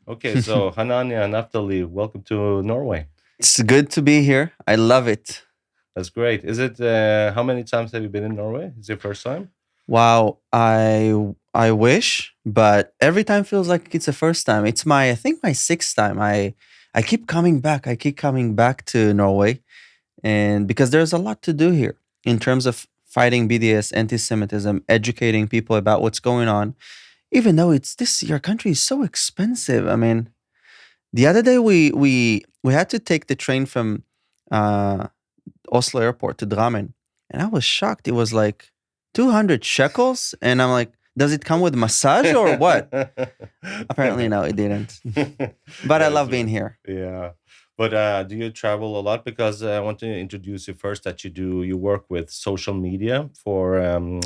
Okay, so Hananya Naftali, welcome to Norway. It's good to be here. I love it. That's great. Is it how many times have you been in Norway? Is it your first time? Wow, I wish, but every time feels like it's the first time. It's my I think my sixth time. I keep coming back. I keep coming back to Norway, and because there's a lot to do here in terms of fighting BDS, anti-Semitism, educating people about what's going on. Even though it's this your country is so expensive. I mean, the other day we had to take the train from uh, Oslo Airport to Drammen, and I was shocked. It was like 200 shekels, and I'm like, does it come with massage or what? Apparently, no, it didn't. But I Yeah, love being here. yeah. But do you travel a lot? Because I want to introduce you first that you work with social media for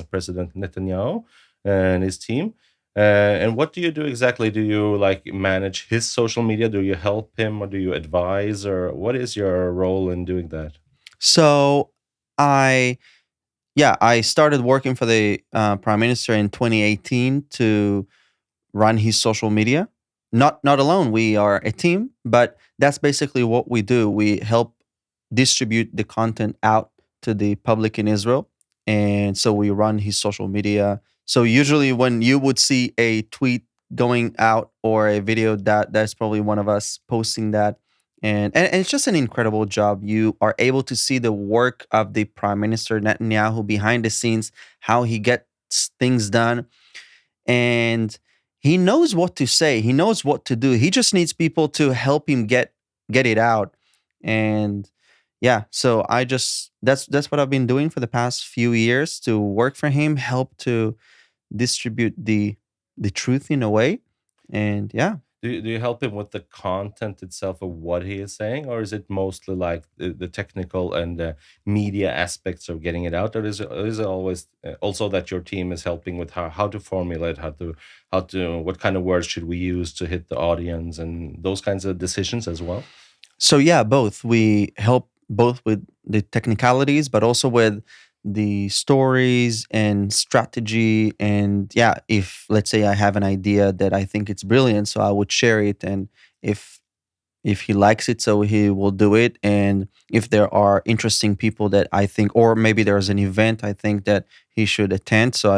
President Netanyahu and his team. And what do you do exactly? Do you like manage his social media? Do you help him or do you advise or what is your role in doing that? So I I started working for the prime minister in 2018 to run his social media. Not alone. We are a team, but that's basically what we do. We help distribute the content out to the public in Israel, and so we run his social media. So usually, when you would see a tweet going out or a video, that's probably one of us posting that. And it's just an incredible job. You are able to see the work of the Prime Minister Netanyahu behind the scenes, how he gets things done, and he knows what to say. He knows what to do. He just needs people to help him get it out. And yeah, so I just that's what I've been doing for the past few years to work for him, help to distribute the truth in a way. And yeah. Do you help him with the content itself of what he is saying, or is it mostly like the technical and media aspects of getting it out, or is it always also that your team is helping with how to formulate, how to what kind of words should we use to hit the audience and those kinds of decisions as well? So yeah, both. We help both with the technicalities, but also with the stories and strategy. And yeah, if let's say I have an idea that I think it's brilliant, so I would share it. And if if he likes it, so he will do it. And if there are interesting people that I think, or maybe there's an event I think that he should attend, so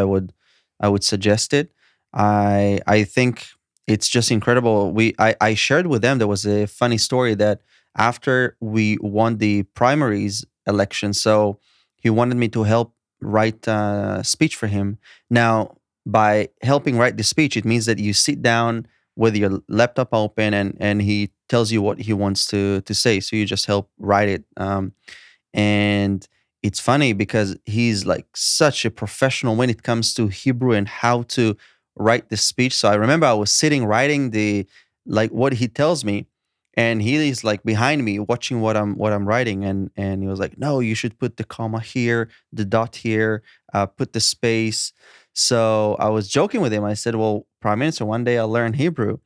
I would suggest it. I think it's just incredible. I shared with them, there was a funny story that after we won the primaries election, so he wanted me to help write a speech for him. Now, by helping write the speech, it means that you sit down with your laptop open, and he tells you what he wants to say. So you just help write it. And it's funny because he's like such a professional when it comes to Hebrew and how to write the speech. So I remember I was sitting writing the like what he tells me, and he is like behind me watching what I'm writing, and he was like, no, you should put the comma here, the dot here, put the space. So I was joking with him. I said, well, Prime Minister, one day I'll learn Hebrew.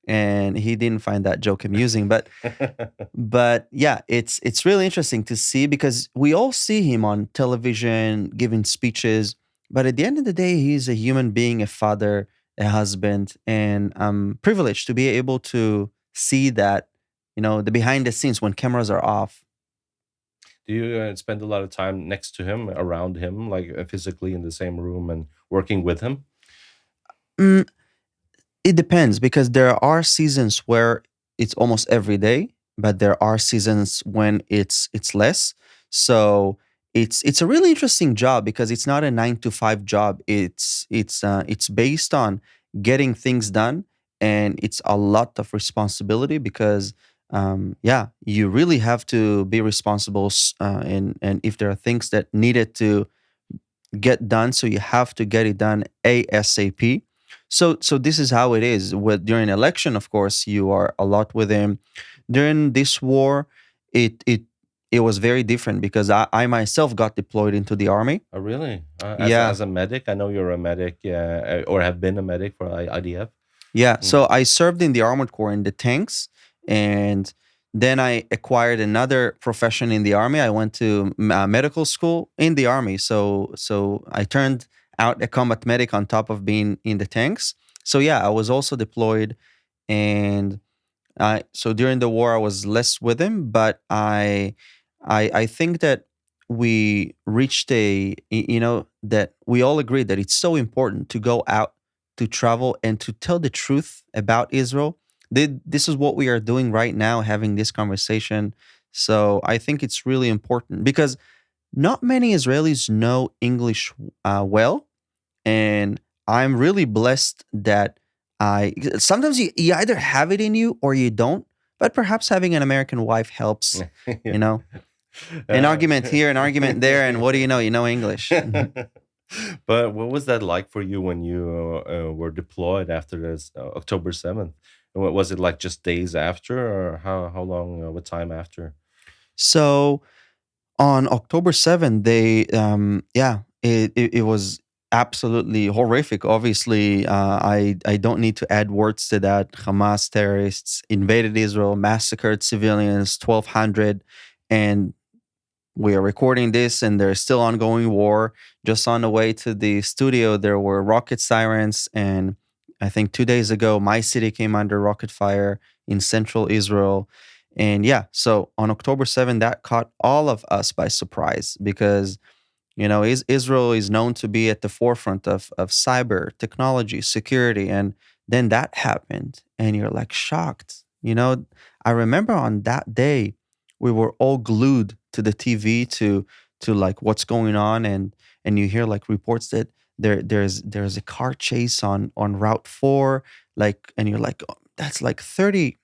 And he didn't find that joke amusing. But yeah, it's really interesting to see because we all see him on television giving speeches, but at the end of the day, he's a human being, a father, a husband, and I'm privileged to be able to see that, the behind the scenes when cameras are off. Do you spend a lot of time next to him, around him, like physically in the same room and working with him? Mm, it depends because there are seasons where it's almost every day, but there are seasons when it's less. So it's a really interesting job because it's not a 9 to 5 job. It's based on getting things done, and it's a lot of responsibility because yeah, you really have to be responsible. And if there are things that needed to get done, so you have to get it done asap. So this is how it is with during election. Of course, you are a lot with him. During this war, it was very different because I myself got deployed into the army. Oh, really? Yeah. As a medic, I know you're a medic, or have been a medic for IDF. Yeah, Mm. so I served in the armored corps in the tanks, and then I acquired another profession in the army. I went to medical school in the army, so I turned out a combat medic on top of being in the tanks. So yeah, I was also deployed And so during the war, I was less with him, but I think that we reached that we all agreed that it's so important to go out, to travel, and to tell the truth about Israel. This is what we are doing right now, having this conversation. So I think it's really important because not many Israelis know English well, and I'm really blessed that I sometimes you either have it in you or you don't, but perhaps having an American wife helps, Yeah. you know. An Uh, argument here, an argument there, and what do you know? You know English. Mhm. but what was that like for you when you were deployed after this October 7th? What was it like, just days after, or how long, what time after? So on October 7th, it was absolutely horrific. Obviously, I don't need to add words to that. Hamas terrorists invaded Israel, massacred civilians, 1,200, and we are recording this and there's still ongoing war. Just on the way to the studio, there were rocket sirens. And I think 2 days ago, my city came under rocket fire in central Israel. And yeah, so on October 7th, that caught all of us by surprise because, Israel is known to be at the forefront of cyber technology, security. And then that happened. And you're like shocked. I remember on that day, we were all glued to the TV to like what's going on, and you hear like reports that there's a car chase on Route 4, like, and you're like, "Oh, that's like 30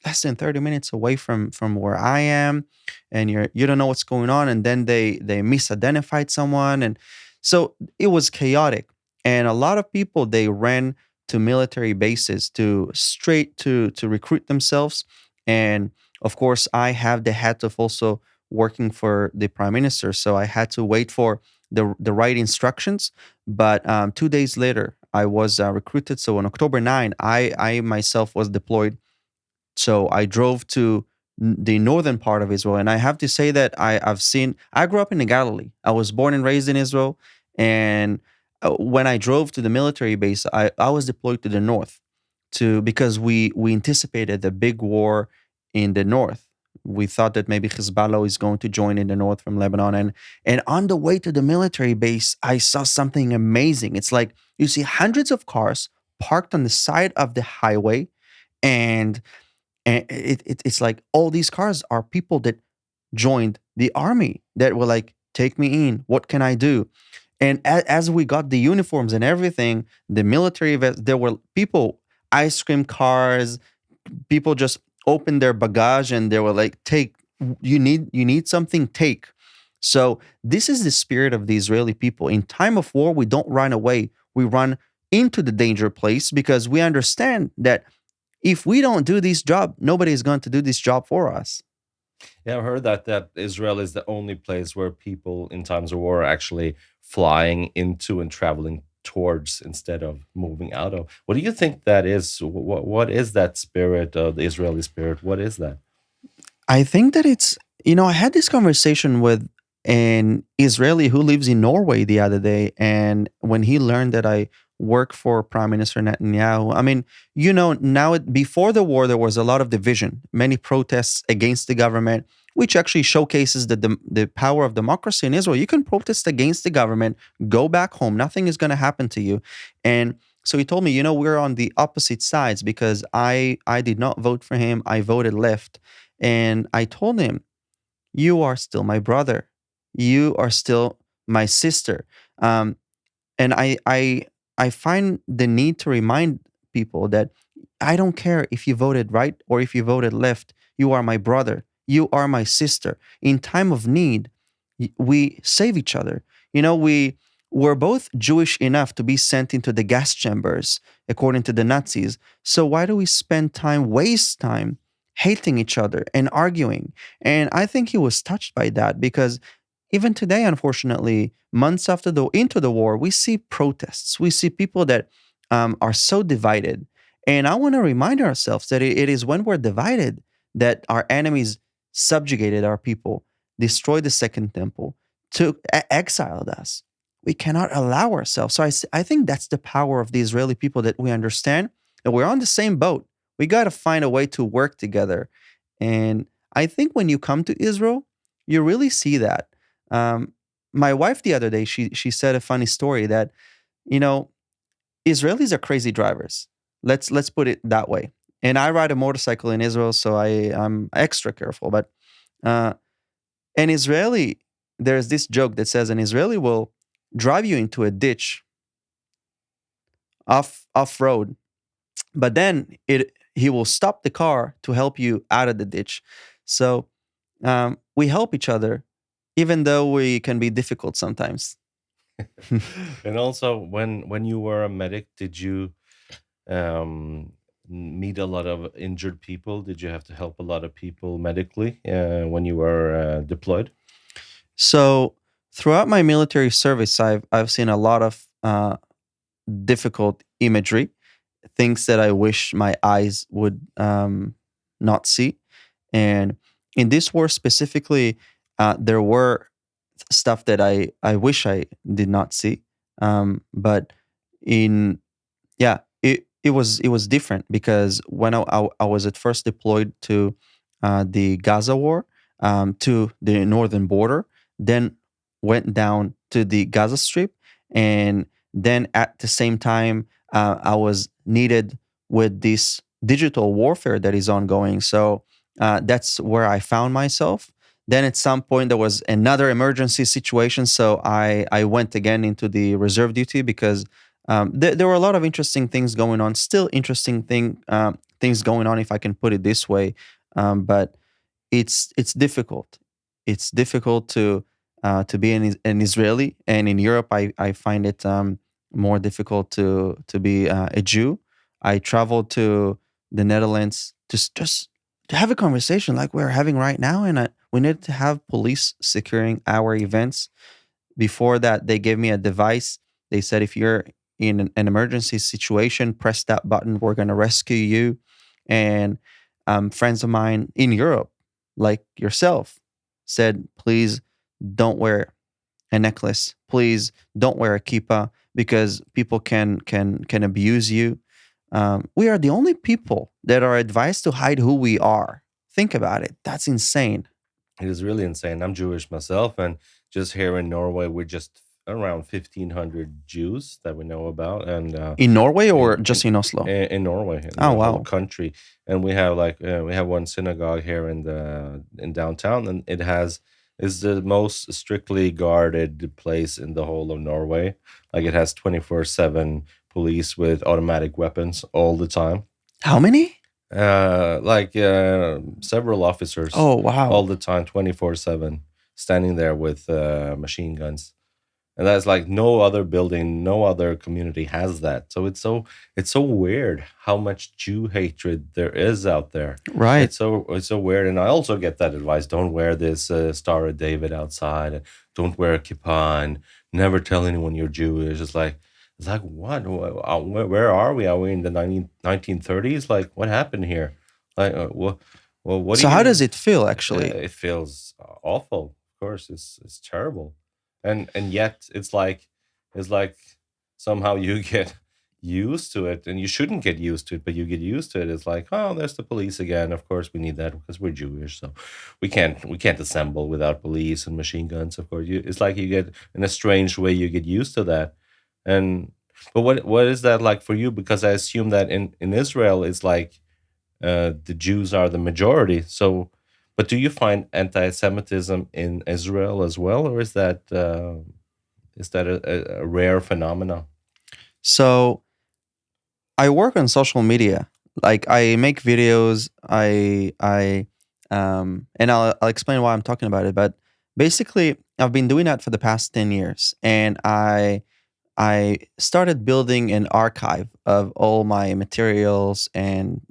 less than 30 minutes away from where I am," and you don't know what's going on, and then they misidentified someone, and so it was chaotic, and a lot of people they ran to military bases to straight to recruit themselves, and of course I have the hat of also working for the prime minister, so I had to wait for the right instructions. But 2 days later, I was recruited. So on October 9, I myself was deployed, so I drove to the northern part of Israel, and I have to say that I've seen. I grew up in the Galilee. I was born and raised in Israel, and when I drove to the military base, I was deployed to the north, to because we anticipated the big war in the north. We thought that maybe Hezbollah is going to join in the north from Lebanon, and on the way to the military base, I saw something amazing. It's like you see hundreds of cars parked on the side of the highway, and it's like all these cars are people that joined the army that were like, take me in. What can I do? And as we got the uniforms and everything, the military vest, there were people, ice cream cars, people just opened their bagage and they were like, take, you need something, take. So this is the spirit of the Israeli people. In time of war, we don't run away. We run into the danger place because we understand that if we don't do this job, nobody is going to do this job for us. Yeah, I've heard that Israel is the only place where people in times of war are actually flying into and traveling towards instead of moving out of. What do you think that is? What is that spirit of the Israeli spirit? What is that? I think that I had this conversation with an Israeli who lives in Norway the other day. And when he learned that I work for Prime Minister Netanyahu, I mean, before the war, there was a lot of division, many protests against the government, which actually showcases the power of democracy in Israel. You can protest against the government, go back home, nothing is going to happen to you. And so he told me, we're on the opposite sides because I did not vote for him. I voted left. And I told him, you are still my brother. You are still my sister. Um, and I find the need to remind people that I don't care if you voted right or if you voted left. You are my brother. You are my sister. In time of need, we save each other. We were both Jewish enough to be sent into the gas chambers, according to the Nazis. So why do we spend time, waste time, hating each other and arguing? And I think he was touched by that because even today, unfortunately, months after into the war, we see protests. We see people that are so divided. And I want to remind ourselves that it is when we're divided that our enemies subjugated our people, destroyed the second temple, exiled us. We cannot allow ourselves. So I think that's the power of the Israeli people, that we understand that we're on the same boat. We got to find a way to work together. And I think when you come to Israel, you really see that. Um, my wife the other day, she said a funny story that, you know, Israelis are crazy drivers. Let's put it that way. And I ride a motorcycle in Israel, so I'm extra careful. But uh, an Israeli, there's this joke that says an Israeli will drive you into a ditch off road, but then it he will stop the car to help you out of the ditch. So we help each other, even though we can be difficult sometimes. And also, when you were a medic, did you um, meet a lot of injured people? Did you have to help a lot of people medically when you were deployed? So throughout my military service, I've seen a lot of difficult imagery, things that I wish my eyes would not see. And in this war specifically, there were stuff that I wish I did not see. But in yeah, it was different because when I was at first deployed to the Gaza war, to the northern border, then went down to the Gaza Strip, and then at the same time, I was needed with this digital warfare that is ongoing. So that's where I found myself. Then at some point there was another emergency situation, so I went again into the reserve duty because there were a lot of interesting things going on. Still interesting things going on, if I can put it this way. But it's difficult. It's difficult to be an Israeli, and in Europe, I find it more difficult to be a Jew. I traveled to the Netherlands just to have a conversation like we're having right now, and we needed to have police securing our events. Before that, they gave me a device. They said, if you're in an emergency situation, press that button. We're going to rescue you. And friends of mine in Europe, like yourself, said, please don't wear a necklace. Please don't wear a kippah because people can abuse you. We are the only people that are advised to hide who we are. Think about it. That's insane. It is really insane. I'm Jewish myself, and just here in Norway, we're just around 1,500 Jews that we know about, and In Norway or in just in Oslo? in Norway, in Oh, the whole wow. country, and we have one synagogue here in downtown, and it has is the most strictly guarded place in the whole of Norway. Like it has 24/7 police with automatic weapons all the time. How many? Several officers Oh, all wow. the time, 24/7, standing there with machine guns. And that's like no other building, no other community has that. So it's so weird how much Jew hatred there is out there. Right. It's so weird. And I also get that advice: don't wear this Star of David outside, don't wear a kippah, and never tell anyone you're Jewish. It's like what? Where are we? Are we in the 1930s? Like what happened here? Like what do So how you? does it feel actually? It feels awful. Of course, it's terrible, and yet it's like somehow you get used to it, and you shouldn't get used to it, but you get used to it. It's like, oh, there's the police again. Of course, we need that because we're Jewish, so we can't assemble without police and machine guns. Of course, it's like you get in a strange way you get used to that, and but what is that like for you? Because I assume that in Israel it's like the Jews are the majority. So, but do you find anti-Semitism in Israel as well, or is that a rare phenomena? So I work on social media. Like I make videos. And I'll explain why I'm talking about it. But basically, I've been doing that for the past 10 years, and I started building an archive of all my materials, and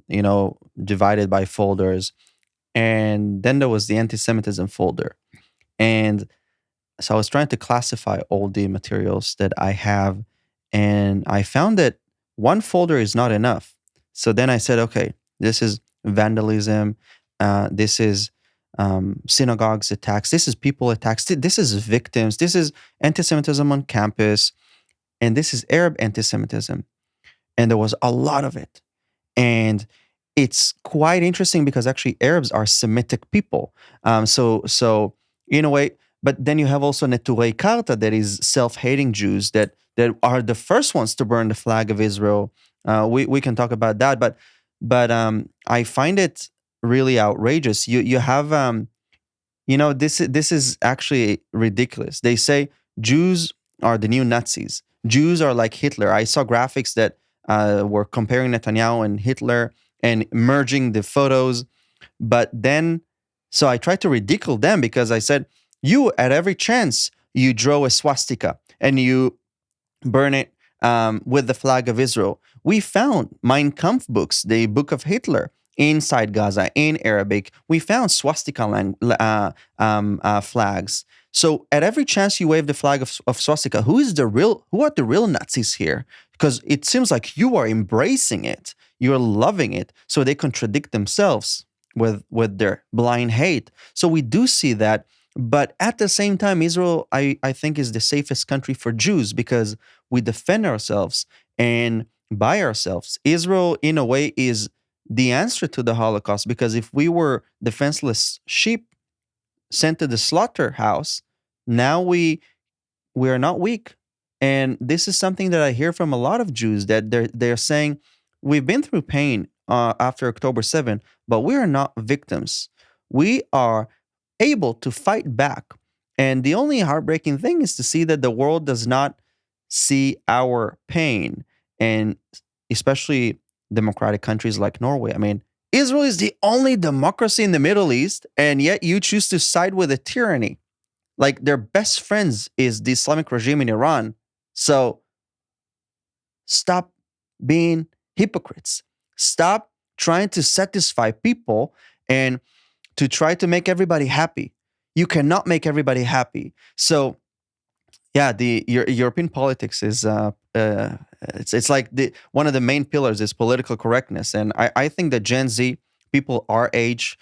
divided by folders. And then there was the anti-Semitism folder, and so I was trying to classify all the materials that I have, and I found that one folder is not enough. So then I said, okay, this is vandalism, this is synagogues attacks, this is people attacks, this is victims, this is anti-Semitism on campus, and this is Arab anti-Semitism, and there was a lot of it. And it's quite interesting because actually Arabs are Semitic people. So in a way, but then you have also Neturei Karta, that is self-hating Jews that are the first ones to burn the flag of Israel. We can talk about that, but I find it really outrageous. You have this is actually ridiculous. They say Jews are the new Nazis. Jews are like Hitler. I saw graphics that were comparing Netanyahu and Hitler and merging the photos. But then, so I tried to ridicule them because I said, you, at every chance, you draw a swastika and you burn it with the flag of Israel. We found Mein Kampf books, the book of Hitler, inside Gaza in Arabic. We found swastika flags. So at every chance you wave the flag of swastika, who are the real Nazis here? Because it seems like you are embracing it, you're loving it. So they contradict themselves with their blind hate. So we do see that. But at the same time, Israel, I think, is the safest country for Jews because we defend ourselves and by ourselves. Israel, in a way, is the answer to the Holocaust because if we were defenseless sheep sent to the slaughterhouse, now we are not weak. And this is something that I hear from a lot of Jews that they're saying, we've been through pain after October 7, but we are not victims. We are able to fight back. And the only heartbreaking thing is to see that the world does not see our pain. And especially democratic countries like Norway. I mean, Israel is the only democracy in the Middle East, and yet you choose to side with a tyranny. Like their best friends is the Islamic regime in Iran. So stop being hypocrites. Stop trying to satisfy people and to try to make everybody happy. You cannot make everybody happy. So yeah, the European politics is it's like one of the main pillars is political correctness, and I think that Gen Z people our age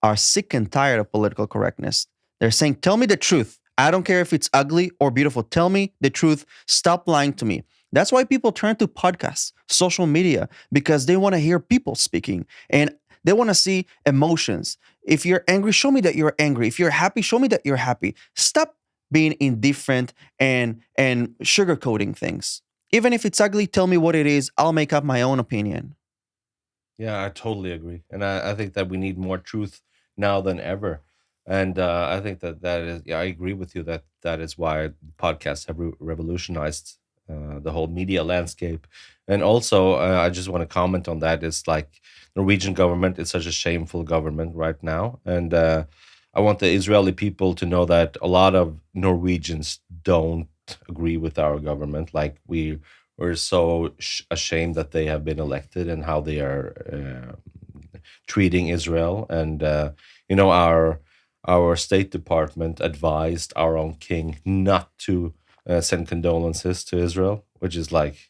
are sick and tired of political correctness. They're saying, "Tell me the truth. I don't care if it's ugly or beautiful. Tell me the truth. Stop lying to me." That's why people turn to podcasts, social media, because they want to hear people speaking and they want to see emotions. If you're angry, show me that you're angry. If you're happy, show me that you're happy. Stop being indifferent and sugarcoating things. Even if it's ugly, tell me what it is. I'll make up my own opinion. Yeah, I totally agree, and I think that we need more truth now than ever. And I think that that is, yeah, I agree with you that that is why podcasts have revolutionized the whole media landscape. And also, I just want to comment on that. It's like Norwegian government is such a shameful government right now, and I want the Israeli people to know that a lot of Norwegians don't agree with our government. Like we're so ashamed that they have been elected and how they are treating Israel. And our State Department advised our own king not to send condolences to Israel, which is like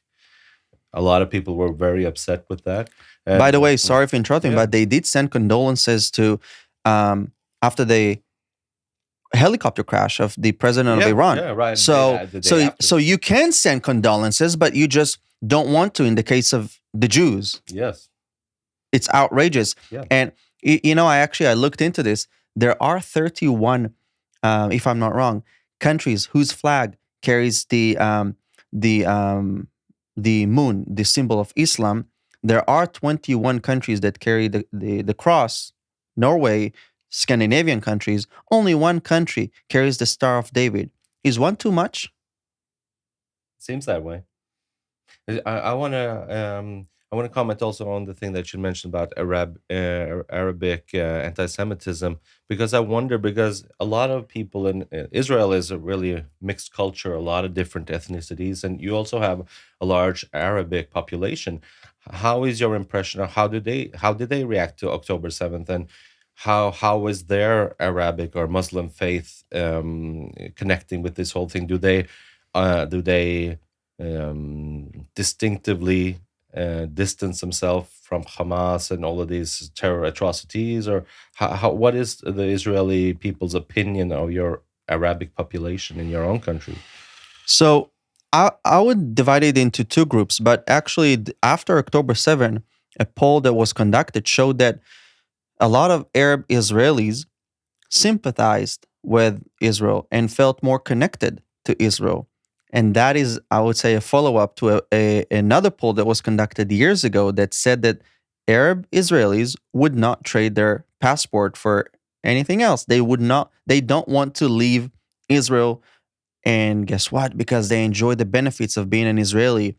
a lot of people were very upset with that. By And the way, sorry for interrupting, yeah, but they did send condolences to after the helicopter crash of the president of yeah, Iran. yeah, right. So The day so after. so you can send condolences, but you just don't want to in the case of the Jews. Yes, It's outrageous. yeah. And I looked into this. There are 31, if I'm not wrong, countries whose flag carries the the moon, the symbol of Islam. There are 21 countries that carry the cross. Norway, Scandinavian countries. Only one country carries the Star of David. Is one too much? Seems that way. I want to comment also on the thing that you mentioned about Arabic anti-Semitism, because I wonder, because a lot of people in Israel is a really mixed culture, a lot of different ethnicities, and you also have a large Arabic population. How is your impression, or how did they react to October 7th, and how is their Arabic or Muslim faith connecting with this whole thing? Do they distinctively distance themselves from Hamas and all of these terror atrocities, or what is the Israeli people's opinion of your Arabic population in your own country? So I would divide it into two groups, but actually after October 7, A poll that was conducted showed that a lot of Arab Israelis sympathized with Israel and felt more connected to Israel. And that is, I would say, a follow up to another poll that was conducted years ago that said that Arab Israelis would not trade their passport for anything else. They don't want to leave Israel. And guess what? Because they enjoy the benefits of being an Israeli.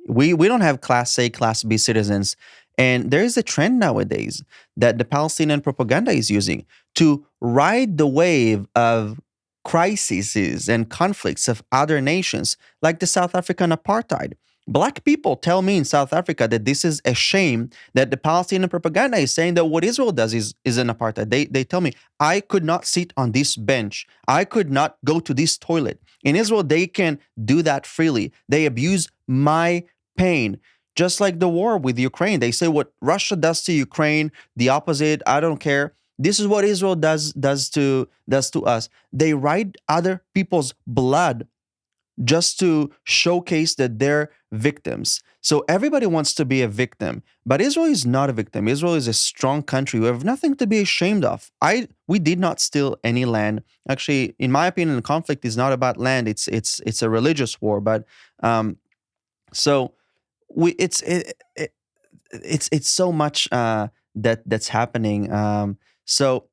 We don't have Class A, Class B citizens. And there is a trend nowadays that the Palestinian propaganda is using to ride the wave of crises and conflicts of other nations, like the South African apartheid. Black people tell me in South Africa that this is a shame that the Palestinian propaganda is saying that what Israel does is an apartheid. They tell me, I could not sit on this bench. I could not go to this toilet. In Israel, they can do that freely. They abuse my pain. Just like the war with Ukraine, they say what Russia does to Ukraine, the opposite. I don't care. This is what Israel does to us. They ride other people's blood just to showcase that they're victims. So everybody wants to be a victim, but Israel is not a victim. Israel is a strong country. We have nothing to be ashamed of. We did not steal any land. Actually, in my opinion, the conflict is not about land. It's a religious war. But so we it's so much that's happening. So,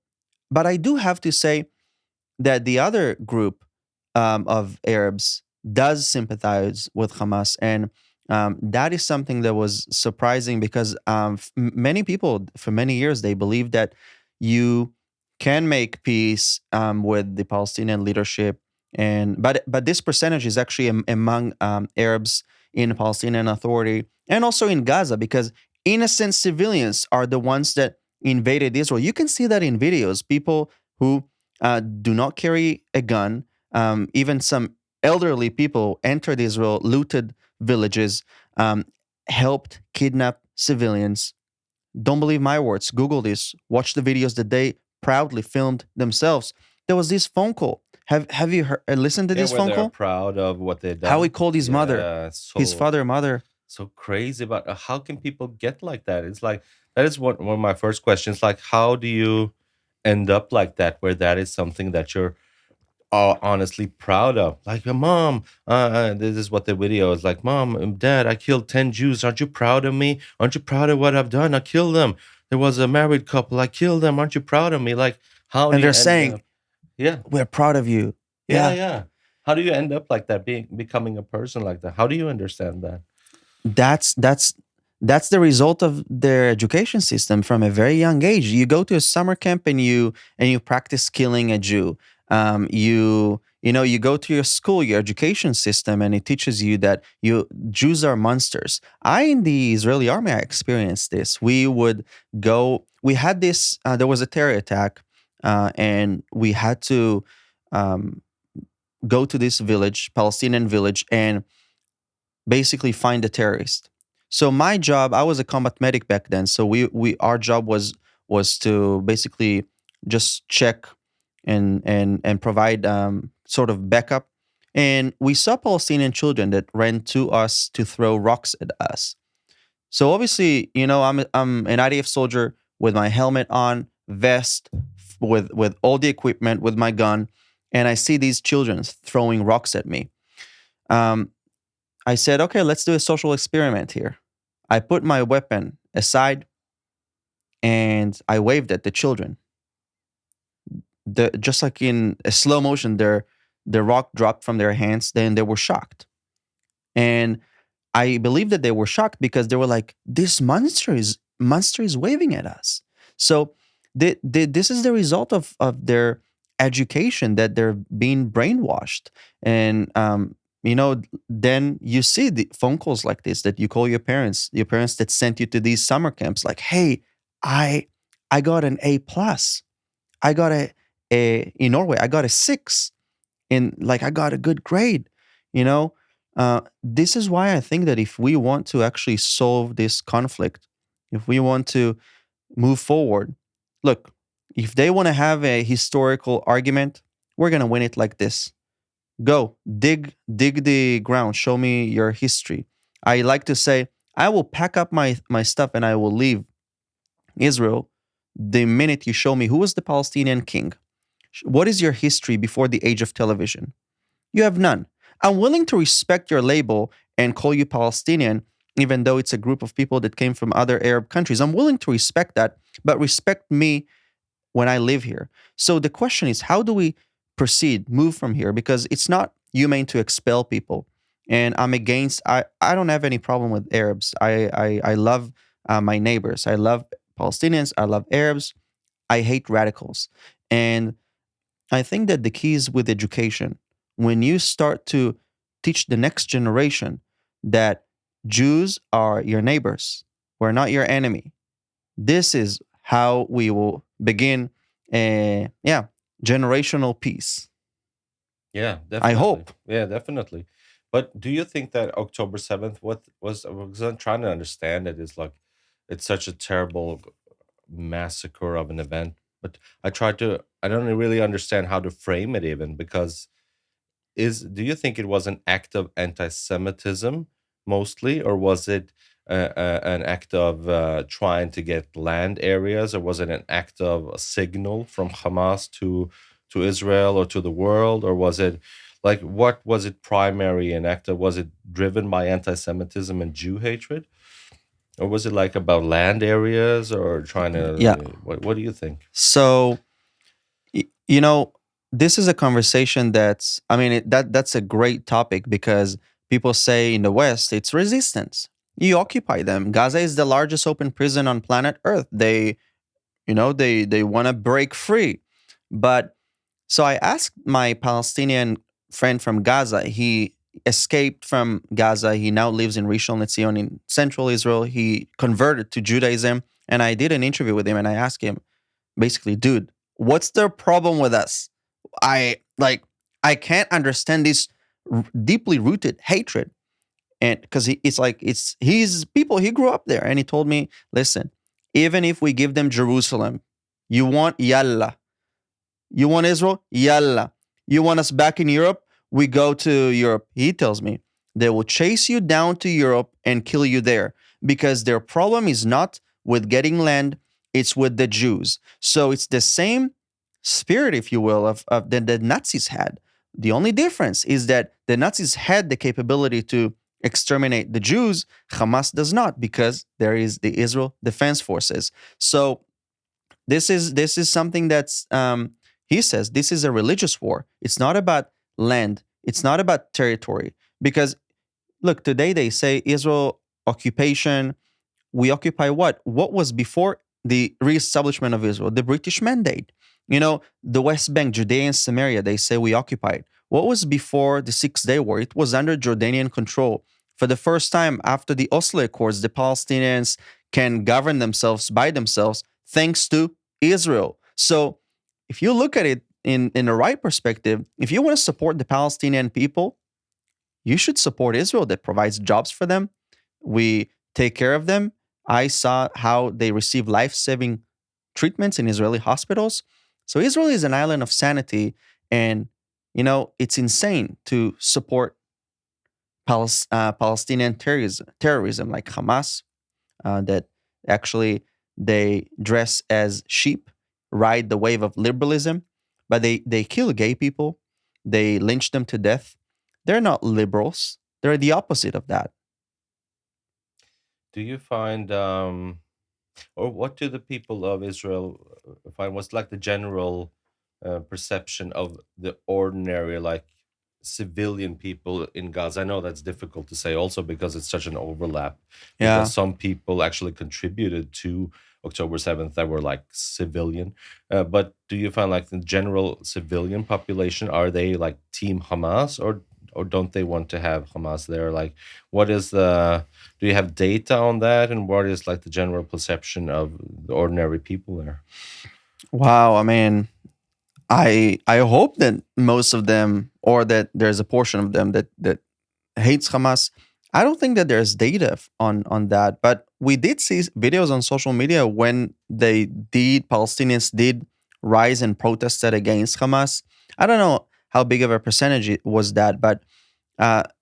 but I do have to say that the other group of Arabs does sympathize with Hamas, and that is something that was surprising because many people for many years they believed that you can make peace with the Palestinian leadership, and but this percentage is actually among Arabs in the Palestinian Authority and also in Gaza because innocent civilians are the ones that invaded Israel. You can see that in videos. People who do not carry a gun. Even some elderly people entered Israel, looted villages, helped kidnap civilians. Don't believe my words. Google this. Watch the videos that they proudly filmed themselves. There was this phone call. Have you listened to Yeah, this where phone they're call? proud of what they've How he done. called his mother, Yeah, his so father, mother. so crazy. But how can people get like that? It's like that is one of my first questions. Like, how do you end up like that, where that is something that you're honestly proud of? Like, mom, this is what the video is like. Mom, dad, I killed 10 Jews. Aren't you proud of me? Aren't you proud of what I've done? I killed them. There was a married couple. I killed them. Aren't you proud of me? Like, how do And you they're end saying, up? Yeah. we're proud of you. Yeah, Yeah. yeah. How do you end up like that, becoming a person like that? How do you understand that? that's that's that's the result of their education system from a very young age. You go to a summer camp and you practice killing a Jew. You go to your school, your education system, and it teaches you that you Jews are monsters. I in the Israeli army, I experienced this. We would go. We had this. There was a terror attack, and we had to um, go to this village, Palestinian village, and basically find the terrorist. So my job, I was a combat medic back then. So we our job was to basically just check and provide sort of backup. And we saw Palestinian children that ran to us to throw rocks at us. So obviously, I'm an IDF soldier with my helmet on, vest, with all the equipment, with my gun, and I see these children throwing rocks at me. Um, I said, okay, let's do a social experiment here. I put my weapon aside and I waved at the children. Just like in a slow motion, the rock dropped from their hands. Then they were shocked. And I believe that they were shocked because they were like, this monster is waving at us. So this is the result of their education, that they're being brainwashed. And then you see the phone calls like this, that you call your parents that sent you to these summer camps, like, hey, I I got an A+. I got a in Norway, I got a 6 in, like, I got a good grade, you know? This is why I think that if we want to actually solve this conflict, if we want to move forward, look, if they want to have a historical argument, we're going to win it like this. Go dig the ground, show me your history. I like to say, I will pack up my stuff and I will leave Israel the minute you show me who was the Palestinian king. What is your history before the age of television? You have none. I'm willing to respect your label and call you Palestinian, even though it's a group of people that came from other Arab countries. I'm willing to respect that, but respect me when I live here. So the question is, how do we proceed, move from here? Because it's not humane to expel people. And I'm against, I don't have any problem with Arabs. I love my neighbors. I love Palestinians. I love Arabs. I hate radicals. And I think that the key is with education. When you start to teach the next generation that Jews are your neighbors, we're not your enemy. This is how we will begin a generational peace. Yeah, I definitely. hope. Yeah, definitely. But do you think that October 7th, what was, because I'm trying to understand it, is like, it's such a terrible massacre of an event. But I don't really understand how to frame it even, because do you think it was an act of anti-Semitism mostly, or was it an act of trying to get land areas, or was it an act of a signal from Hamas to Israel or to the world, or was it like, what was it primary and act of? Was it driven by anti-Semitism and Jew hatred, or was it like about land areas, or trying Yeah. to? What do you think? So you know, this is a conversation that's, I mean, that's a great topic because people say in the West it's resistance. You occupy them. Gaza is the largest open prison on planet Earth. They want to break free. But so I asked my Palestinian friend from Gaza. He escaped from Gaza. He now lives in Rishon LeZion in central Israel. He converted to Judaism. And I did an interview with him and I asked him, basically, dude, what's the problem with us? I like I can't understand this deeply rooted hatred. And because it's like he's people, he grew up there and he told me, listen, even if we give them Jerusalem, you want yalla. You want Israel? Yalla. You want us back in Europe? We go to Europe. He tells me they will chase you down to Europe and kill you there because their problem is not with getting land, it's with the Jews. So it's the same spirit, if you will, of that the Nazis had. The only difference is that the Nazis had the capability to exterminate the Jews. Hamas does not because there is the Israel Defense Forces. So this is something that's he says this is a religious war. It's not about land. It's not about territory. Because look, today they say Israel occupation. We occupy what? What was before the reestablishment of Israel? The British Mandate. The West Bank, Judea and Samaria, they say we occupied. What was before the Six-Day War? It was under Jordanian control. For the first time after the Oslo Accords, the Palestinians can govern themselves by themselves thanks to Israel. So if you look at it in the right perspective, if you want to support the Palestinian people, you should support Israel that provides jobs for them. We take care of them. I saw how they receive life-saving treatments in Israeli hospitals. So Israel is an island of sanity, and it's insane to support Palestinian terrorism like Hamas, that actually they dress as sheep, ride the wave of liberalism, but they kill gay people, they lynch them to death. They're not liberals. They're the opposite of that. Do you find or what do the people of Israel find? What's like the general perception of the ordinary, like, civilian people in Gaza? I know that's difficult to say, also because it's such an overlap. Because Yeah. some people actually contributed to October 7th that were like civilian. But do you find like the general civilian population, are they like Team Hamas, or don't they want to have Hamas there? Like, what is the do you have data on that, and what is like the general perception of the ordinary people there? Wow. I mean, I hope that most of them, or that there's a portion of them that hates Hamas. I don't think that there's data on that, but we did see videos on social media when Palestinians did rise and protested against Hamas. I don't know how big of a percentage it was that, but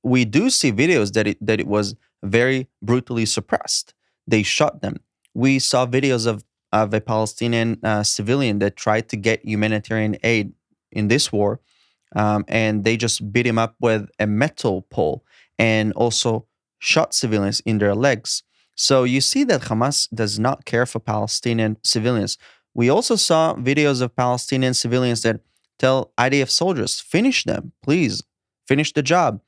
we do see videos that it was very brutally suppressed. They shot them. We saw videos of a Palestinian civilian that tried to get humanitarian aid in this war, and they just beat him up with a metal pole and also shot civilians in their legs. So you see that Hamas does not care for Palestinian civilians. We also saw videos of Palestinian civilians that tell IDF soldiers, finish them, please, finish the job.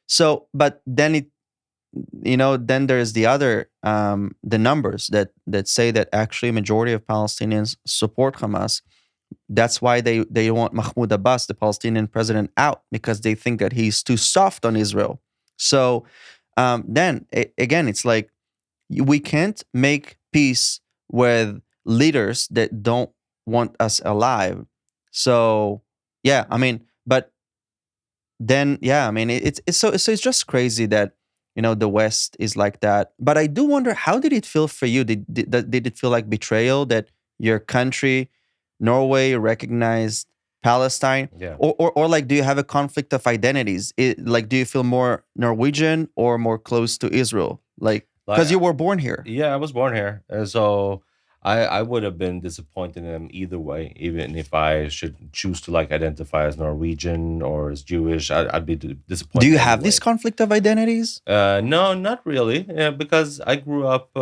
So, but then then there's the other, the numbers that say that actually a majority of Palestinians support Hamas. That's why they want Mahmoud Abbas, the Palestinian president, out, because they think that he's too soft on Israel. So again, it's like we can't make peace with leaders that don't want us alive. So yeah, I mean, but then yeah, I mean, so it's just crazy that the West is like that. But I do wonder, how did it feel for you? Did it feel like betrayal that your country, Norway, recognized Palestine, Yeah. or like, do you have a conflict of identities? Like, do you feel more Norwegian or more close to Israel? Like, because Like, you were born here. yeah, I was born here, so I would have been disappointed in him either way. Even if I should choose to like identify as Norwegian or as Jewish, I'd be Do disappointed you have this anyway. conflict of identities? No, not really. Yeah, because I grew up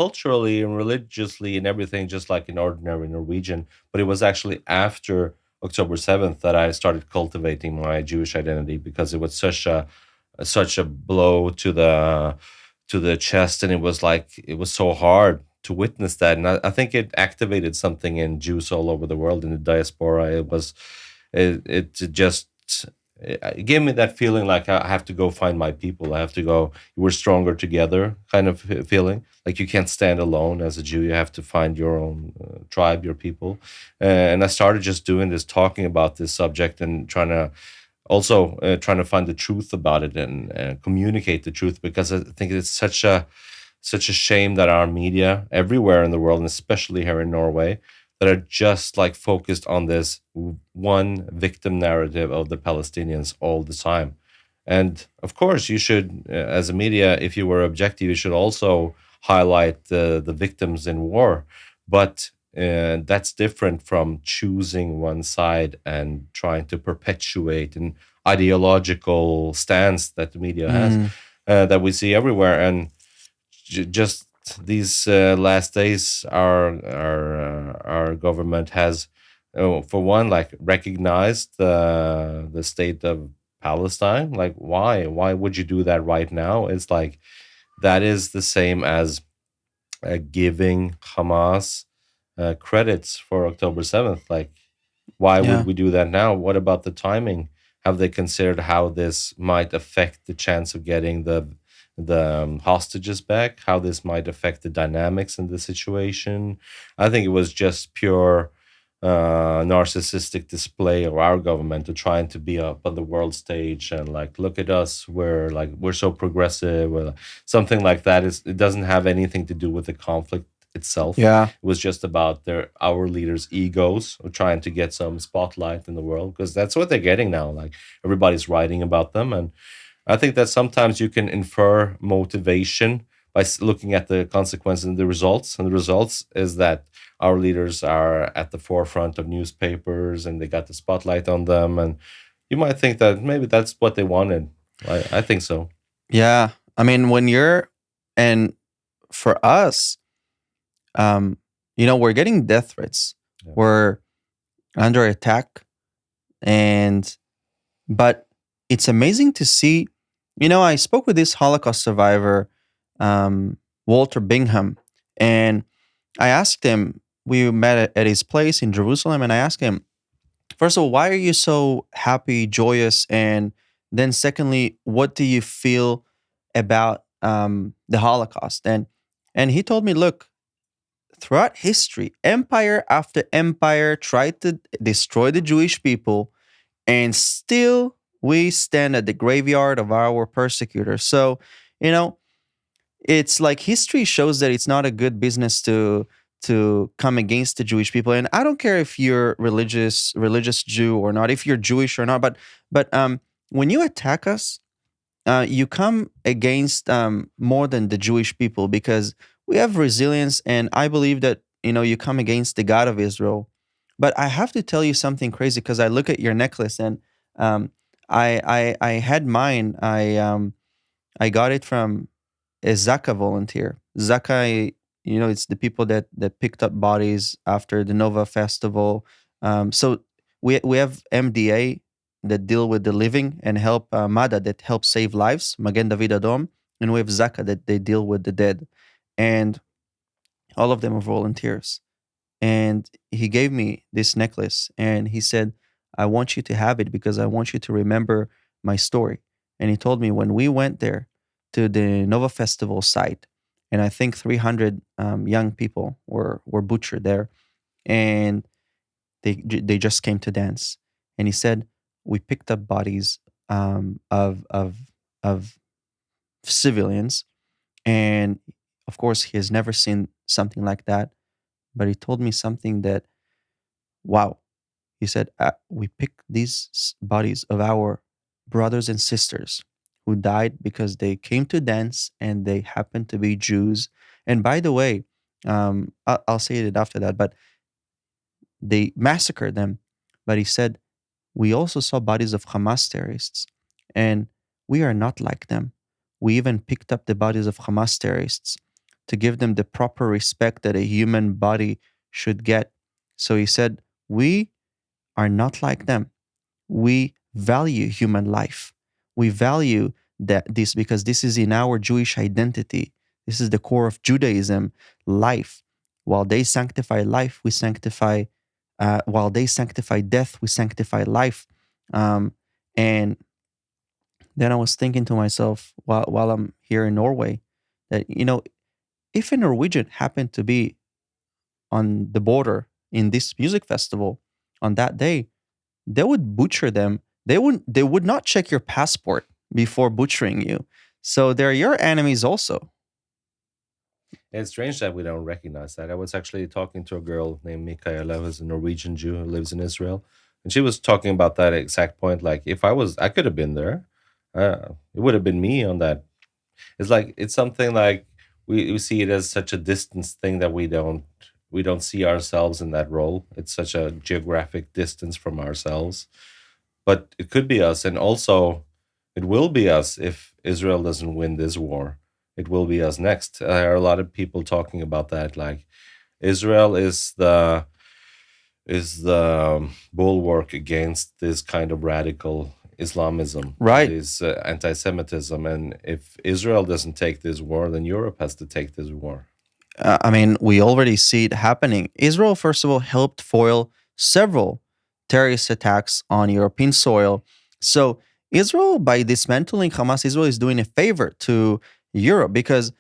culturally and religiously and everything, just like an ordinary Norwegian. But it was actually after October 7th that I started cultivating my Jewish identity, because it was such a blow to the chest, and it was so hard to witness that. And I think it activated something in Jews all over the world in the diaspora. It just it gave me that feeling like I have to go find my people. I have to go. We're stronger together, kind of feeling like you can't stand alone as a Jew. You have to find your own tribe, your people. And I started just doing this, talking about this subject, and trying to find the truth about it, and communicate the truth, because I think it's such a shame that our media everywhere in the world, and especially here in Norway, that are just like focused on this one victim narrative of the Palestinians all the time. And of course, you should, as a media, if you were objective, you should also highlight the victims in war. But that's different from choosing one side and trying to perpetuate an ideological stance that the media has, Mm, that we see everywhere. And just these last days, our government has, for one, like recognized the state of Palestine. Like, why would you do that right now? It's like that is the same as giving Hamas credits for October 7th. Like, why would yeah. we do that now? What about the timing? Have they considered how this might affect the chance of getting the hostages back? How this might affect the dynamics in the situation? I think it was just pure narcissistic display of our government to trying to be up on the world stage and like, look at us, we're so progressive, or something like that. It doesn't have anything to do with the conflict itself. Yeah. It was just about our leaders' egos of trying to get some spotlight in the world, because that's what they're getting now. Like, everybody's writing about them, and I think that sometimes you can infer motivation by looking at the consequences and the results. And the results is that our leaders are at the forefront of newspapers, and they got the spotlight on them. And you might think that maybe that's what they wanted. I think so. Yeah. I mean, and for us, um, we're getting death threats. Yeah. We're under attack. But it's amazing to see. I spoke with this Holocaust survivor, Walter Bingham, and I asked him, we met at his place in Jerusalem, and I asked him, first of all, why are you so happy, joyous? And then secondly, what do you feel about the Holocaust? And he told me, look, throughout history, empire after empire tried to destroy the Jewish people, and still we stand at the graveyard of our persecutors. So, you know, it's like history shows that it's not a good business to come against the Jewish people. And I don't care if you're religious Jew or not, if you're Jewish or not, but when you attack us, you come against more than the Jewish people, because we have resilience, and I believe that you come against the God of Israel. But I have to tell you something crazy, because I look at your necklace, and um, I had mine. I got it from a Zaka volunteer. Zaka, it's the people that picked up bodies after the Nova Festival. So we have MDA that deal with the living and help MADA that help save lives, Magen David Adom, and we have Zaka that they deal with the dead, and all of them are volunteers. And he gave me this necklace, and he said, "I want you to have it because I want you to remember my story." And he told me when we went there to the Nova Festival site, and I think 300 young people were butchered there, and they just came to dance. And he said, "We picked up bodies of civilians," and of course he has never seen something like that. But he told me something that, wow. He said, "We picked these bodies of our brothers and sisters who died because they came to dance and they happened to be Jews." And by the way, I'll say it after that, but they massacred them. But he said, "We also saw bodies of Hamas terrorists, and we are not like them. We even picked up the bodies of Hamas terrorists to give them the proper respect that a human body should get." So he said, "We are not like them. We value human life. We value this because this is in our Jewish identity. This is the core of Judaism, life. While they sanctify life, we sanctify. While they sanctify death, we sanctify life." Um, and then I was thinking to myself while I'm here in Norway that if a Norwegian happened to be on the border in this music festival on that day, they would butcher them. They would not check your passport before butchering you. So they're your enemies also. It's strange that we don't recognize that. I was actually talking to a girl named Michaela, who's a Norwegian Jew who lives in Israel, and she was talking about that exact point. Like, if I could have been there. It would have been me on that. It's like it's something like we see it as such a distance thing that we don't see ourselves in that role. It's such a geographic distance from ourselves, but it could be us, and also it will be us if Israel doesn't win this war. It will be us next. There are a lot of people talking about that, like Israel is the bulwark against this kind of radical Islamism, Right. this anti-Semitism, and if Israel doesn't take this war, then Europe has to take this war. I mean, we already see it happening. Israel, first of all, helped foil several terrorist attacks on European soil. So, Israel, by dismantling Hamas, Israel is doing a favor to Europe, because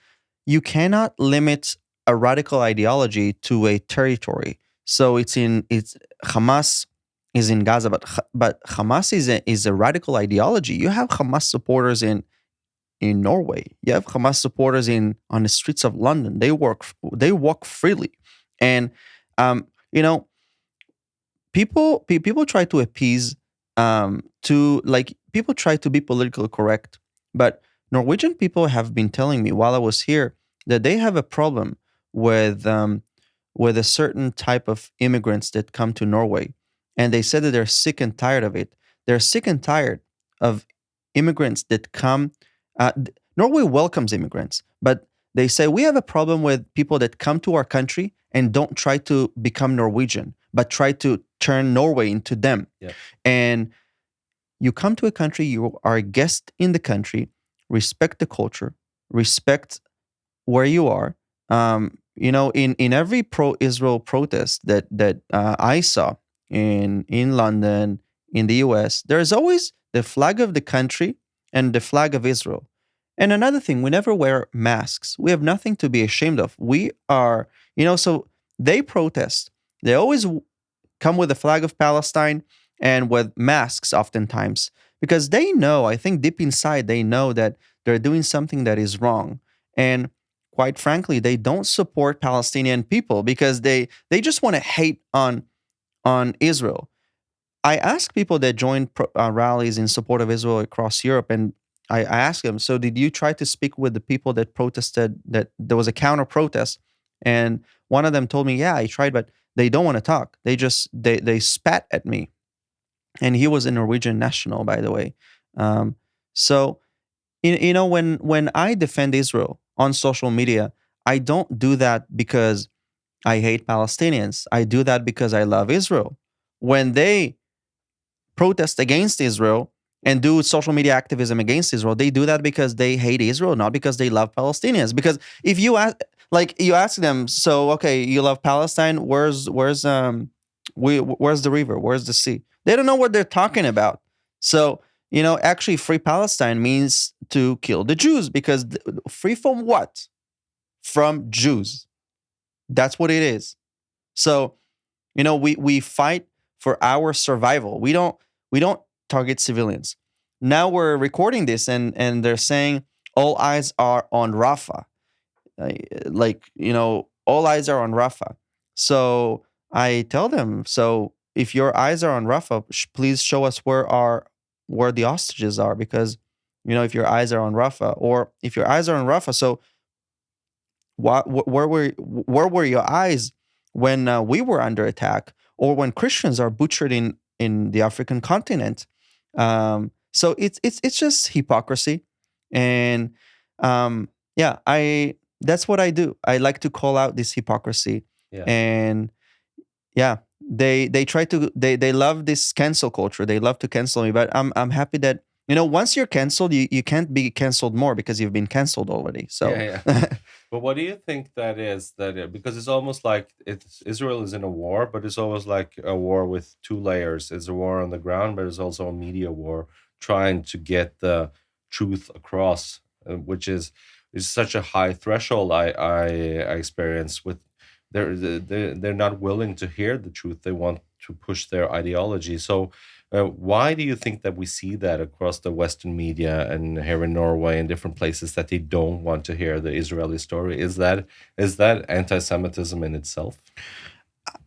you cannot limit a radical ideology to a territory. So it's Hamas is in Gaza, but Hamas is a radical ideology. You have Hamas supporters in Norway. You have Hamas supporters in on the streets of London. They walk freely, and you know people try to appease to like people try to be politically correct, but Norwegian people have been telling me while I was here that they have a problem with a certain type of immigrants that come to Norway, and they said that they're sick and tired of it. They're sick and tired of immigrants that come. Norway welcomes immigrants, but they say we have a problem with people that come to our country and don't try to become Norwegian, but try to turn Norway into them. Yeah. And you come to a country, you are a guest in the country, respect the culture, respect where you are. In every pro-Israel protest that I saw in London, in the U.S., there's always the flag of the country and the flag of Israel. And another thing, we never wear masks. We have nothing to be ashamed of. We are, so they protest. They always come with the flag of Palestine and with masks oftentimes, because they know, I think deep inside, they know that they're doing something that is wrong. And quite frankly, they don't support Palestinian people because they just want to hate on Israel. I ask people that join rallies in support of Israel across Europe, and I asked him, so did you try to speak with the people that protested, that there was a counter protest? And one of them told me, yeah, I tried, but they don't want to talk. They spat at me. And he was a Norwegian national, by the way. Um, so when I defend Israel on social media, I don't do that because I hate Palestinians. I do that because I love Israel. When they protest against Israel and do social media activism against Israel, they do that because they hate Israel, not because they love Palestinians. Because if you ask, like you ask them, so okay, you love Palestine, where's the river? Where's the sea? They don't know what they're talking about. So, actually free Palestine means to kill the Jews, because free from what? From Jews. That's what it is. So, we fight for our survival. We don't target civilians. Now we're recording this, and they're saying all eyes are on Rafah. All eyes are on Rafah. So I tell them, so if your eyes are on Rafah, please show us where the hostages are, because if your eyes are on Rafah, or if your eyes are on Rafah, so where were your eyes when we were under attack, or when Christians are butchered in the African continent? So it's just hypocrisy, and yeah, I that's what I do. I like to call out this hypocrisy, Yeah. and yeah, they try to they love this cancel culture. They love to cancel me, but I'm happy that once you're canceled, you can't be canceled more, because you've been canceled already. Yeah, So yeah. But what do you think that is? Because it's almost like Israel is in a war, but it's almost like a war with two layers. It's a war on the ground, but it's also a media war trying to get the truth across, which is such a high threshold. I experience with they're not willing to hear the truth. They want to push their ideology. So why do you think that we see that across the Western media and here in Norway and different places, that they don't want to hear the Israeli story? Is that anti-Semitism in itself?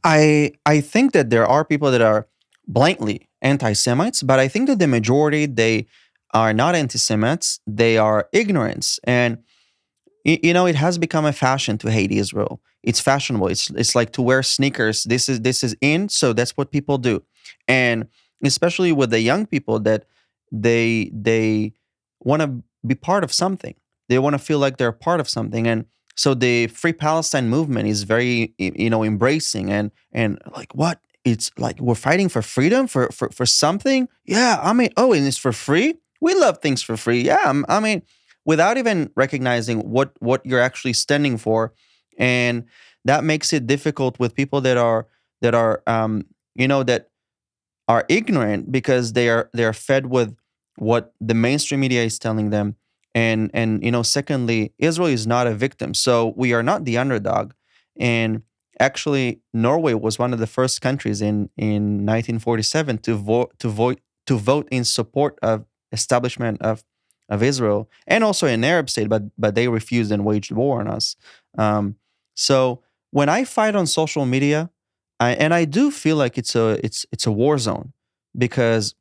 I think that there are people that are blatantly anti-Semites, but I think that the majority, they are not anti-Semites. They are ignorance, and it has become a fashion to hate Israel. It's fashionable. It's like to wear sneakers. This is in, so that's what people do, and especially with the young people, that they want to be part of something. They want to feel like they're part of something, and so the Free Palestine movement is very embracing, and like, what? It's like we're fighting for freedom, for something. Yeah, I mean, oh, and it's for free. We love things for free. Yeah, I mean, without even recognizing what you're actually standing for, and that makes it difficult with people that are ignorant, because they are fed with what the mainstream media is telling them. And secondly, Israel is not a victim, so we are not the underdog. And actually, Norway was one of the first countries in 1947 to vote in support of establishment of Israel, and also an Arab state, but they refused and waged war on us. So when I fight on social media, and I do feel like it's a war zone, because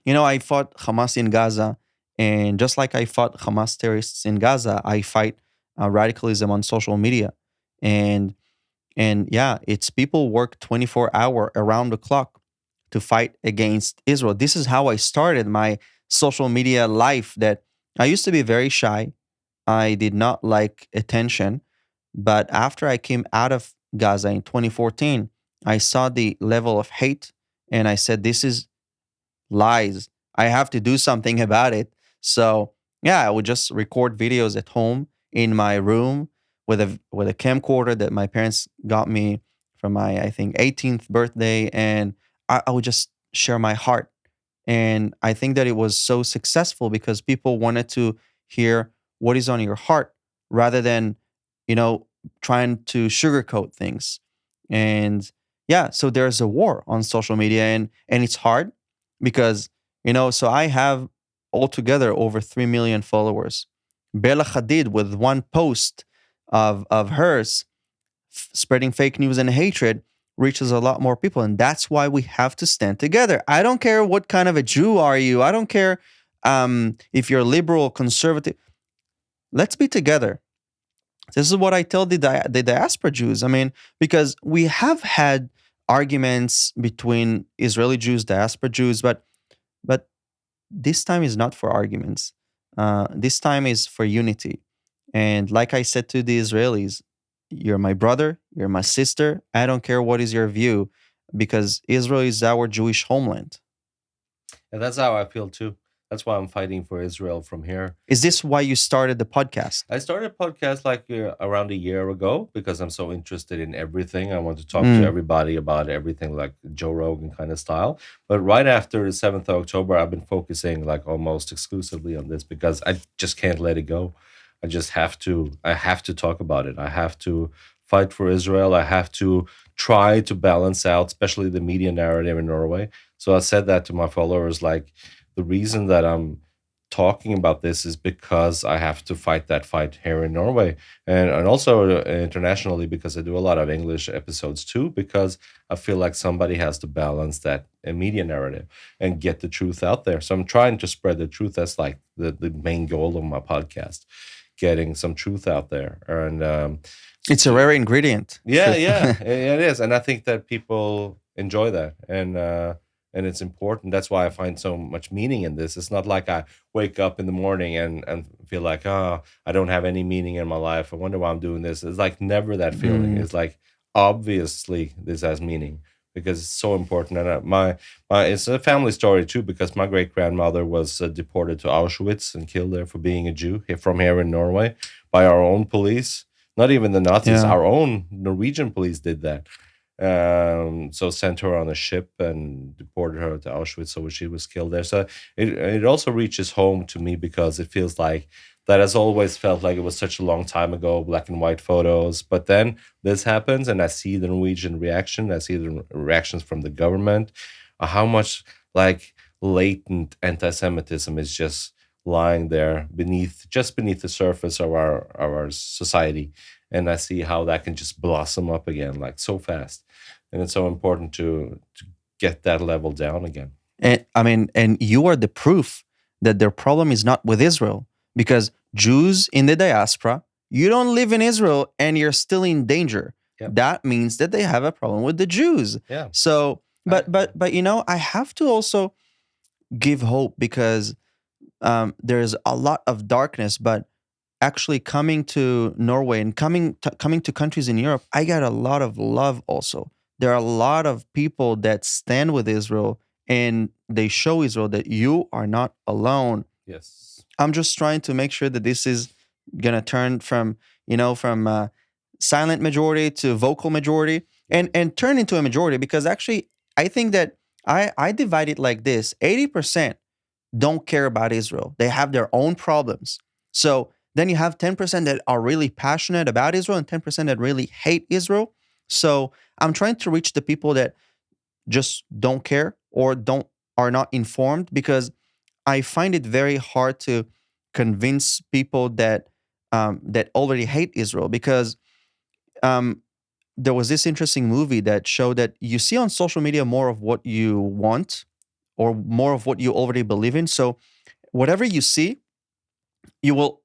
I fought Hamas in Gaza, and just like I fought Hamas terrorists in Gaza, I fight radicalism on social media, and yeah, it's people work 24-hour around the clock to fight against Israel. This is how I started my social media life. That I used to be very shy. I did not like attention, but after I came out of Gaza in 2014, I saw the level of hate, and I said, this is lies. I have to do something about it. So yeah, I would just record videos at home in my room with a camcorder that my parents got me from my, I think, 18th birthday, and I would just share my heart. And I think that it was so successful because people wanted to hear what is on your heart, rather than you know trying to sugarcoat things. And yeah, so there's a war on social media, and it's hard because so I have altogether over 3 million followers. Bella Hadid, with one post of hers spreading fake news and hatred, reaches a lot more people, and that's why we have to stand together. I don't care what kind of a Jew are you. I don't care if you're liberal, conservative, let's be together. This is what I tell the diaspora Jews. I mean, because we have had arguments between Israeli Jews, diaspora Jews, but this time is not for arguments. This time is for unity. And like I said to the Israelis, you're my brother, you're my sister. I don't care what is your view, because Israel is our Jewish homeland. And that's how I feel too. That's why I'm fighting for Israel from here. Is this why you started the podcast? I started a podcast like around a year ago because I'm so interested in everything. I want to talk to everybody about everything, like Joe Rogan kind of style. But right after the 7th of October, I've been focusing like almost exclusively on this because I just can't let it go. I have to talk about it. I have to fight for Israel. I have to try to balance out, especially the media narrative in Norway. So I said that to my followers, like, the reason that I'm talking about this is because I have to fight that fight here in Norway, and also internationally, because I do a lot of English episodes too, because I feel like somebody has to balance that media narrative and get the truth out there. So I'm trying to spread the truth. That's like the main goal of my podcast, getting some truth out there. And it's a rare ingredient. yeah, yeah, it is. And I think that people enjoy that. And it's important. That's why I find so much meaning in this. It's not like I wake up in the morning and feel like, oh, I don't have any meaning in my life. I wonder why I'm doing this. It's like never that feeling. It's like, obviously this has meaning because it's so important. And my it's a family story too, because my great grandmother was deported to Auschwitz and killed there for being a Jew from here in Norway by our own police. Not even the Nazis, our own Norwegian police did that. So sent her on a ship and deported her to Auschwitz, so she was killed there. So it also reaches home to me because it feels like that has always felt like it was such a long time ago, black and white photos. But then this happens, and I see the Norwegian reaction. I see the reactions from the government. How much like latent anti-Semitism is just lying there beneath the surface of our society. And I see how that can just blossom up again, like so fast. And it's so important to get that level down again. And I mean, and you are the proof that their problem is not with Israel, because Jews in the diaspora, you don't live in Israel and you're still in danger. Yep. That means that they have a problem with the Jews. Yeah. So, but you know, I have to also give hope, because there's a lot of darkness, but actually coming to Norway and coming to countries in Europe, I got a lot of love also. There are a lot of people that stand with Israel, and they show Israel that you are not alone. Yes. I'm just trying to make sure that this is gonna turn from silent majority to vocal majority, and turn into a majority, because actually I think that I divide it like this: 80% don't care about Israel. They have their own problems. So then you have 10% that are really passionate about Israel and 10% that really hate Israel. So I'm trying to reach the people that just don't care or are not informed, because I find it very hard to convince people that that already hate Israel, because there was this interesting movie that showed that you see on social media more of what you want or more of what you already believe in. So whatever you see, you will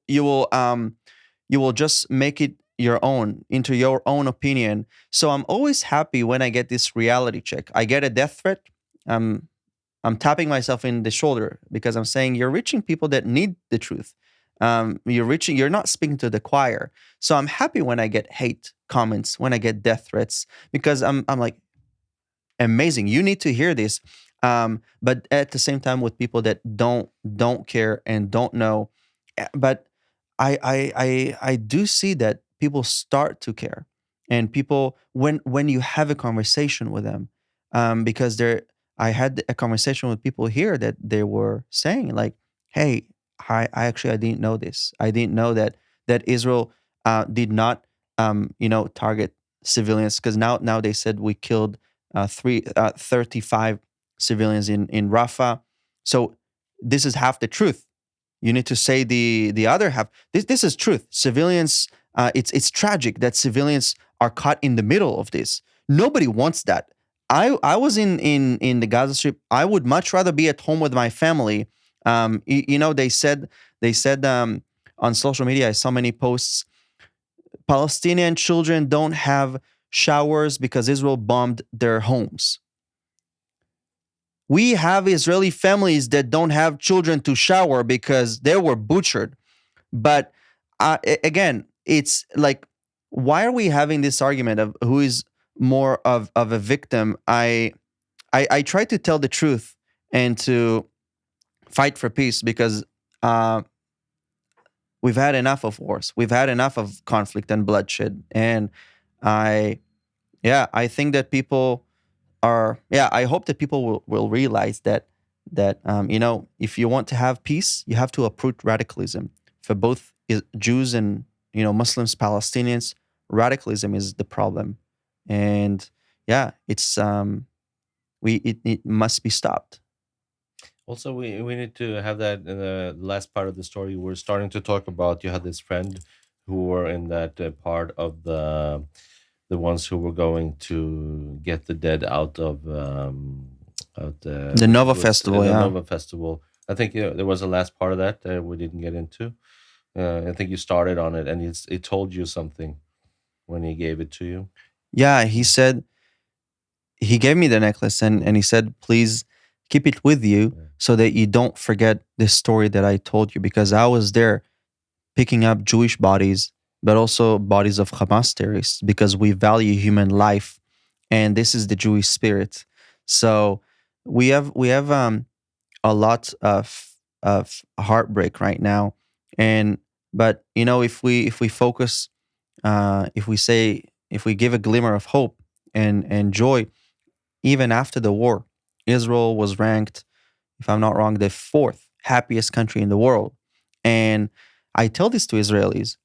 just make it your own, into your own opinion. So I'm always happy when I get this reality check. I get a death threat. I'm tapping myself in the shoulder, because I'm saying you're reaching people that need the truth. You're not speaking to the choir. So I'm happy when I get hate comments, when I get death threats, because I'm like, amazing. You need to hear this. But at the same time, with people that don't care and don't know, but I do see that people start to care, and people, when you have a conversation with them, because I had a conversation with people here that they were saying like, hey, I actually I didn't know this. I didn't know that Israel did not target civilians, because now they said we killed 35 civilians in Rafah. So this is half the truth. You need to say the other half. This is truth. Civilians. It's tragic that civilians are caught in the middle of this. Nobody wants that. I was in the Gaza Strip. I would much rather be at home with my family They said on social media, I saw many posts. Palestinian children don't have showers because Israel bombed their homes. We have Israeli families that don't have children to shower because they were butchered. But again, it's like, why are we having this argument of who is more of a victim? I try to tell the truth and to fight for peace because uh, we've had enough of wars. We've had enough of conflict and bloodshed. And I, yeah, I think that people are, yeah, I hope that people will realize that if you want to have peace, you have to uproot radicalism. For both Jews and Muslims, Palestinians, radicalism is the problem, and yeah, it must be stopped. Also, we need to have that in the last part of the story. We're starting to talk about you had this friend who were in that part of the ones who were going to get the dead out the The which Nova was Festival, the yeah. Nova Festival. I think there was a last part of that that we didn't get into. I think you started on it, and it told you something when he gave it to you. Yeah, he said he gave me the necklace, and he said, please keep it with you Yeah. so that you don't forget this story that I told you, because I was there picking up Jewish bodies, but also bodies of Hamas terrorists, because we value human life, and this is the Jewish spirit. So we have a lot of heartbreak right now, and but if we focus, if we give a glimmer of hope and joy, even after the war, Israel was ranked, if I'm not wrong, the fourth happiest country in the world. And I tell this to Israelis,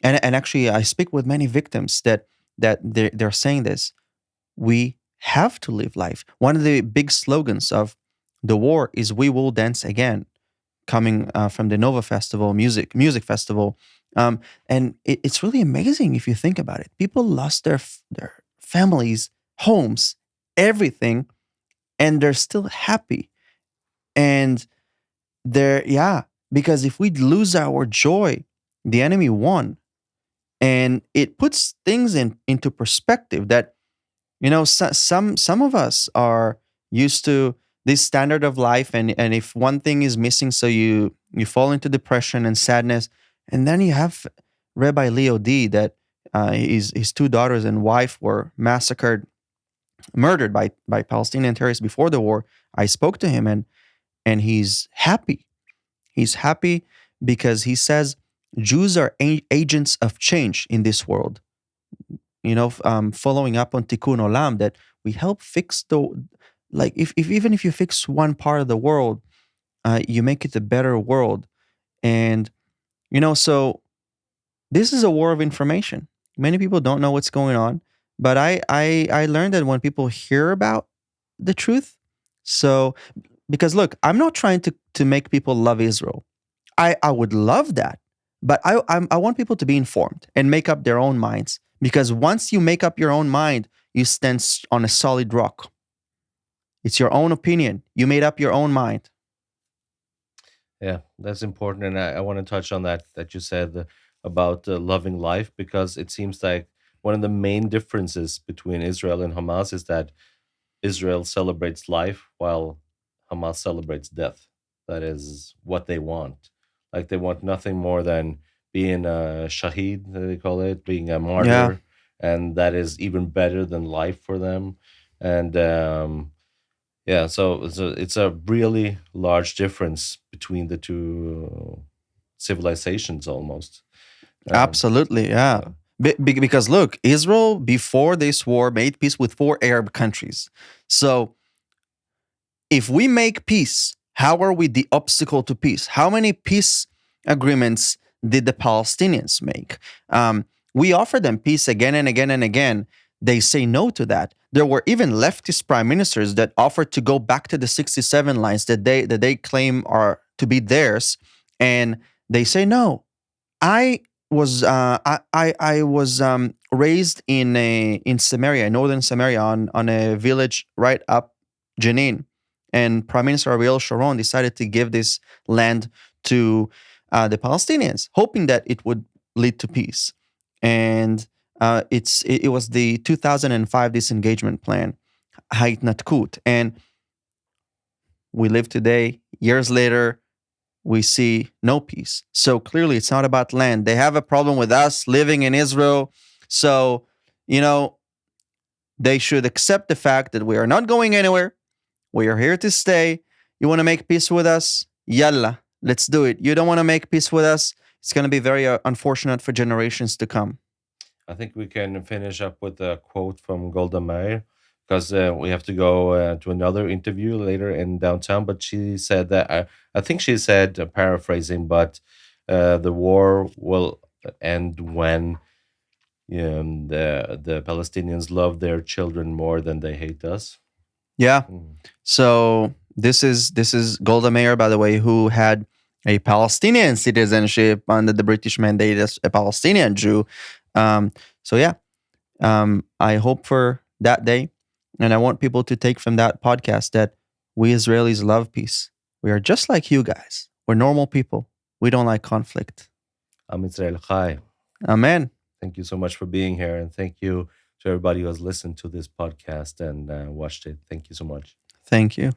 and actually I speak with many victims that they're saying this. We have to live life. One of the big slogans of the war is "We will dance again," coming from the Nova Festival, music festival. And it's really amazing if you think about it. People lost their families, homes, everything, and they're still happy. And they're, yeah, because if we lose our joy, the enemy won. And it puts things into perspective that, some of us are used to this standard of life, and if one thing is missing, so you fall into depression and sadness. And then you have Rabbi Leo D, that his two daughters and wife were murdered by Palestinian terrorists before the war. I spoke to him, and he's happy. He's happy because he says Jews are agents of change in this world. Following up on Tikkun Olam, that we help fix like, if even if you fix one part of the world, you make it a better world. And so this is a war of information. Many people don't know what's going on, but I learned that when people hear about the truth, so, because look, I'm not trying to make people love Israel. I would love that, but I want people to be informed and make up their own minds, because once you make up your own mind, you stand on a solid rock. It's your own opinion. You made up your own mind. Yeah, that's important, and I want to touch on that you said about loving life, because it seems like one of the main differences between Israel and Hamas is that Israel celebrates life while Hamas celebrates death. That is what they want. Like they want nothing more than being a shaheed, they call it, being a Yeah, martyr, and that is even better than life for them. And yeah, so it's a really large difference between the two civilizations almost. Um, absolutely. Yeah. yeah, Because look, Israel before this war made peace with four Arab countries. So if we make peace, how are we the obstacle to peace? How many peace agreements did the Palestinians make? We offer them peace again and again and again. They say no to that. There were even leftist prime ministers that offered to go back to the 67 lines that they claim are to be theirs, and they say no. I was raised in Samaria, northern Samaria, on a village right up Jenin, and Prime Minister Ariel Sharon decided to give this land to the Palestinians, hoping that it would lead to peace. And it was the 2005 disengagement plan, ההתנתקות. And we live today, years later, we see no peace. So clearly, it's not about land. They have a problem with us living in Israel. So, they should accept the fact that we are not going anywhere. We are here to stay. You want to make peace with us? Yalla, let's do it. You don't want to make peace with us? It's going to be very unfortunate for generations to come. I think we can finish up with a quote from Golda Meir, because we have to go to another interview later in downtown. But she said that, I think she said, paraphrasing, but the war will end when the Palestinians love their children more than they hate us. Yeah. So this is Golda Meir, by the way, who had a Palestinian citizenship under the British mandate as a Palestinian Jew. So yeah, I hope for that day. And I want people to take from that podcast that we Israelis love peace. We are just like you guys. We're normal people. We don't like conflict. Am Israel Chai. Amen. Thank you so much for being here. And thank you to everybody who has listened to this podcast and watched it. Thank you so much. Thank you.